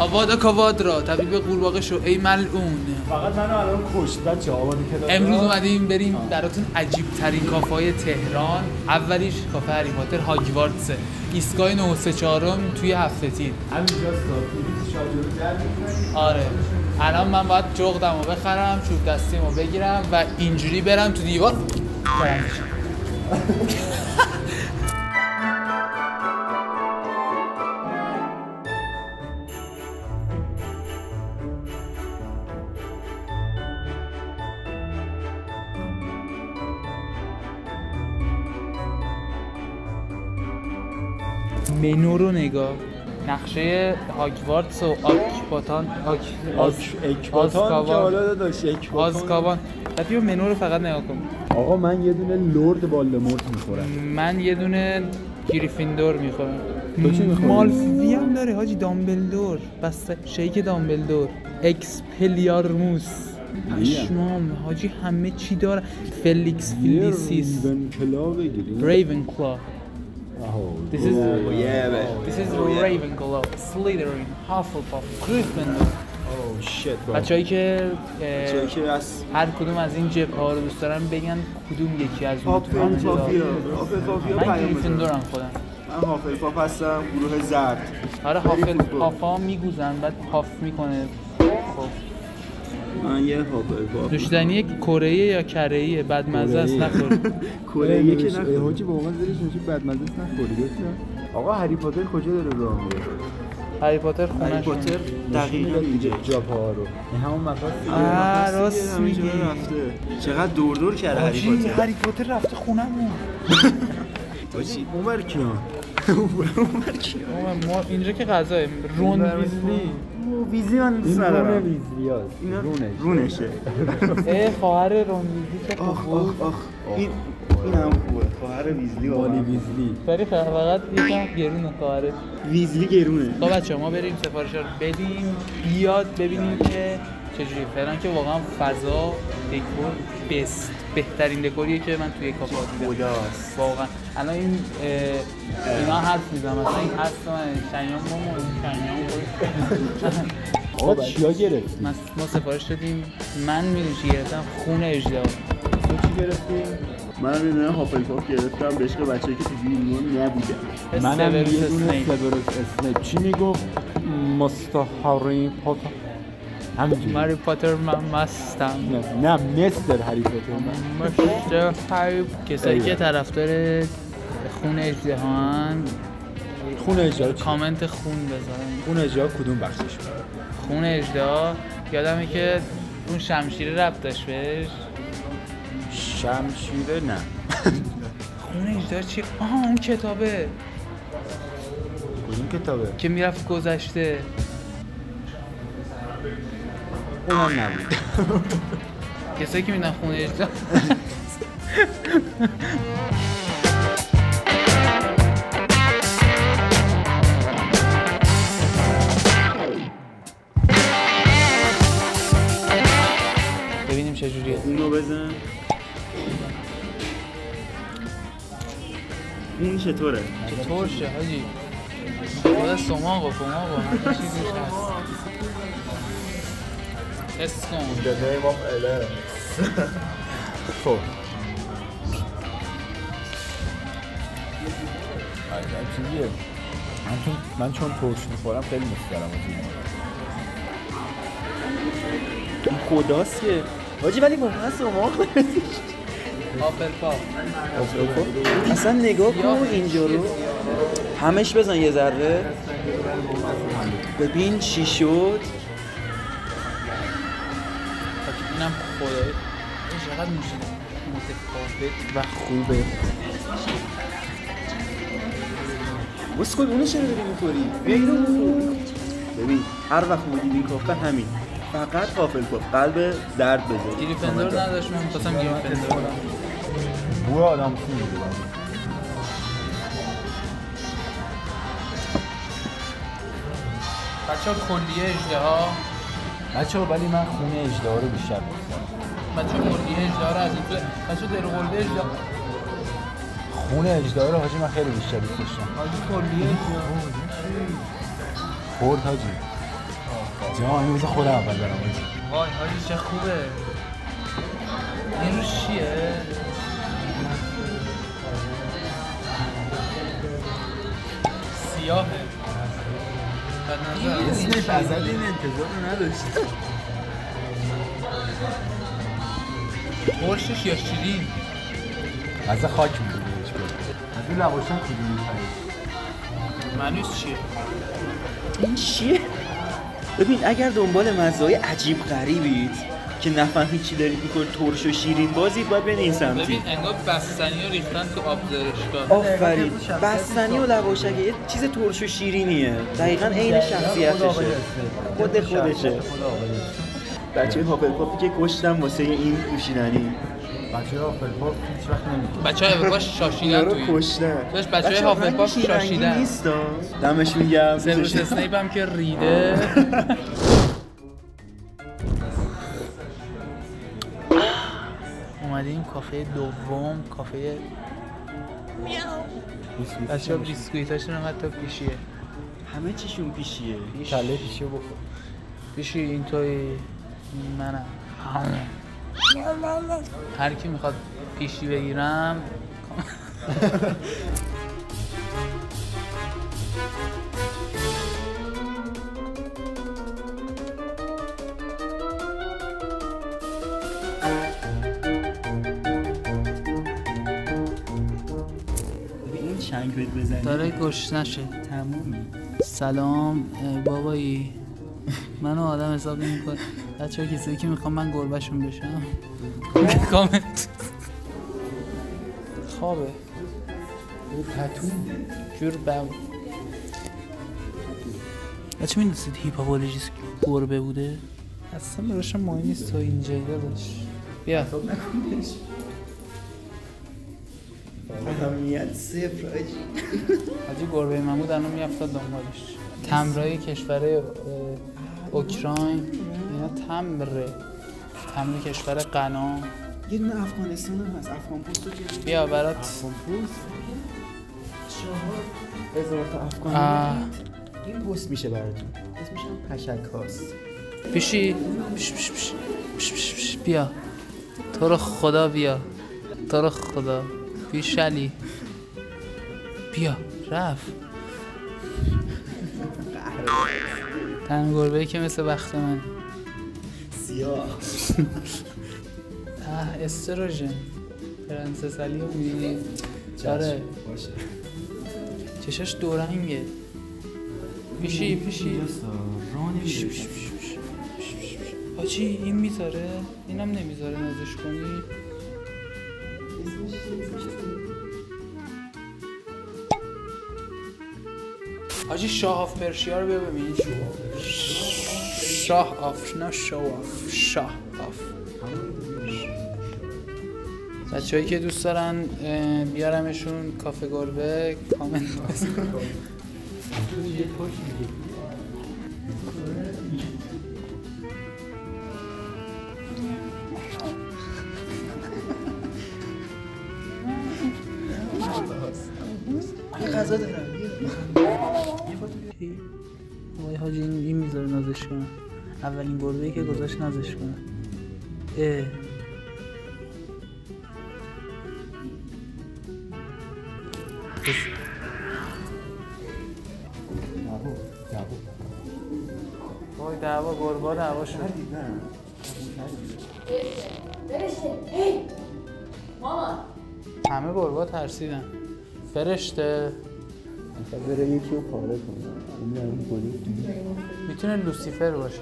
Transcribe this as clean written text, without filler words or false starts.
آوادا کاوادرا طبیب قورباغه شو ای ملعون. فقط منو الان کشت بچه آوادا کاوادرا. امروز اومدیم بریم براتون عجیب ترین کافه‌های تهران. اولیش کافه هری پاتر هاگوارتس، ایستگاه 934 توی هفته تیر. همینجاست تا شاجورو در می‌کنی. آره الان من باید جغدمو بخرم، چوب دستیمو بگیرم و اینجوری برم تو دیوار. منو رو نگاه، نقشه هاگوارتس و آکباتان اکباتان که حالا داشت آزکابان. بیا منو رو فقط نگاه کن. آقا من یه دونه لرد والدمورت میخورم. من یه دونه گریفیندور میخورم. تو چی میخوری؟ مالفوی هم داره حاجی، دامبلدور، بس شیک دامبلدور، اکسپلیارموس، پشمام حاجی همه چی داره. فلیکس فلیسیس، ریونکلا بگیریم. ریونکلا. This is This is Ravenclaw, Slytherin, Hufflepuff, Gryffindor. Oh shit. بچه‌ای که از هر کدوم از این جبهه‌ها رو دوست دارن بگن کدوم یکی از اون. هافلپافیا من گریفیندورم خودم. من هافلپاف هستم، گروه زرد. آره هافلپافا میگوزن بعد هاف میکنه. خب من یه هافلپاف. نوشیدنی کره‌ای یا کره‌ای بدمزه است نخور. کره‌ای که نخور. حاجی واقعا زیرش میشه بدمزه است نخوری. آقا هری پاتر کجا داره راه میره؟ هری پاتر خونه‌ش. هری پاتر دقیقاً اینجا جاپاها رو. این همون مقاصد. راست میگی. چقدر دور کرده هری پاتر. هری پاتر رفته خونمون. حاجی عمر کیان؟ عمر کیان؟ ما اینجا که غذا رون ویزلی من دوست ندارم. رون ویزلیاست. رونشه. خواهر رون ویزلی چه خوب. این هم خوبه. خواهر ویزلی و والی ویزلی. ولی فقط یکم گرونه خواهر ویزلی گرونه. خب بچه‌ها ما بریم سفارش رو بدیم بیاد ببینیم که چجوری. فعلا که واقعا فضا دکور بهترین دکوریه که من توی کافه دیدم. خداست. واقعا الان این اینا حرف میزنم مثلا این حرف من شیام ماما شیام آقا چیا گرفتی؟ ما سفارش دادیم. من میدونی چی گرفتم؟ خون اژدها. تو چی گرفتی؟ منم یه دونه هافلپاف گرفتم به عشق بچه‌ای که تو بیرون نبودن. منم یه دونه سیورس اسنیپ. چی میگفت؟ مستهری پاتر. همینجوری. هری پاتر من مستم. نه مستر هری پاتر. مستر هری. کسایی که طرفدار خون اژدهان خون اژدها کامنت خون بذارن. خون اژدها کدوم بخشش؟ خون اژدها یادمه که اون شمشیر ربط داشت بهش. شمشیره نه. خون اژدها چی؟ آها اون کتابه. کدوم کتابه؟ که میرفت گذشته. اونم نبود. کسایی که میدن خون اژدها. ببینیم چجوریه. اینو بزن. این چطوره؟ چطور شه حاجی؟ خدا سماقو همه چیزیش هست. تست کن. The name of LS. خب عجب چیزیه. من چون ترش میخورم خیلی دوست دارم این خداست که حاجی ولی واقعا سماق هافلپاف. اصلا نگاه کن اینجا رو همش بزن یه ذره ببین چی شد. اینم خدایی چقدر موسیقی متفاوت و خوبه. بسکل اونو چرا داری میخوری؟ بیا اینو بخور. ببین هر وقت ما دیدیم کافه همین فقط هافلپاف قلب درد بزن. گریفیندور نداشت. من می‌خواستم گریفیندور بدم. بو آدم خون می‌گیره. بچه‌ها کلیه اژدها. بچه‌ها ولی من خون اژدها رو بیشتر دوست دارم. بچه‌ها کلیه اژدها رو از این بچه‌ها درقلده اژدها. خون اژدها رو حاجی من خیلی بیشتر دوست داشتم. حاجی کلیه اژدها. خورد حاجی. جان اینو خودم اول برم آجی. وای حاجی چه خوبه. این روش چیه؟ سیاهه. اسنیپ ازت این انتظار رو نداشت. ترشش یا شیرین؟ از خاک می‌دونیش کنه. از این لواشن کدومی خرید؟ منوز چیه؟ این چیه؟ ببین اگر دنبال مزه‌های عجیب غریبید که نفهمی چی دارید می‌کنید ترش و شیرین بازید باید برید این سمتی. ببین انگار بستنی رو ریختن تو آب زرشگاه. آفرین بستنی و لواشک یه چیز ترش و شیرینیه دقیقاً عین شخصیتشه خودشه. بچه هاپلپافی که کشتم واسه این نوشیدنی. بچه هاپلپاف هیچ وقت نمی‌کنه. بچه‌ها هاپلپاف شاشیدن رو کشتن. داشت بچه‌های هاپلپاف شاشیدن. نیستا. دمشون گرم. سرویس اسنیپ هم که ریده. اومدیم کافه دوم، کافه بچه‌ها بیسکویتاشون هم حتی پیشیه. همه چیشون پیشیه. کله پیشی بخور. پیشی این توی منم. هر کی میخواد پیشی بگیرم این چنگ بهت بزنی داره گوش نشه. تمومی. سلام بابایی، منو آدم حساب نمی‌کنه. بچه‌ها کسی که میخوام من گربه‌شون بشم کامنت. خوابه پتون جور بم. بچه می‌دونستید هیپاپولوژیست گربه بوده؟ اصلا براشم مهم نیست تو اینجایی داداش. بیا اهمیت صفر حاجی گربه ممود الان میافتاد دنبالش. تمرای کشور اوکراین اینا تمر کشور غنا. یه دونه افغانستان هم هست. افغان پوست رو که بیا برات افغان پوست 4000 تا افغان این پوست میشه براتون. اسمش هم پشک هاست. پیشی بیا تو رو خدا بیا تو رو خدا بیشلی بیا رفت. تن گربه‌ای که مثل وقت من سیاه. استروژن پرنسس علی رو می‌بینی؟ آره باشه. چشاش دورنگه. پیشی حاجی این میذاره اینم نمیذاره نازش کنی. حاجی شاه آف پرشیا رو ببین. شاه آف نه شاه آف شاه آف. بچه‌هایی که دوست دارن بیارمشون کافه گربه کامنت بزنن. غذا دارم. وای حاجی این میذاره نازش کنه. اولین گربه‌ای که گذاشت نازش کنه. وای دعوا گربه دعوا شد. همه گربه ترسیدن. فرشته بره یکی رو پاره کنه. میتونه لوسیفر باشه.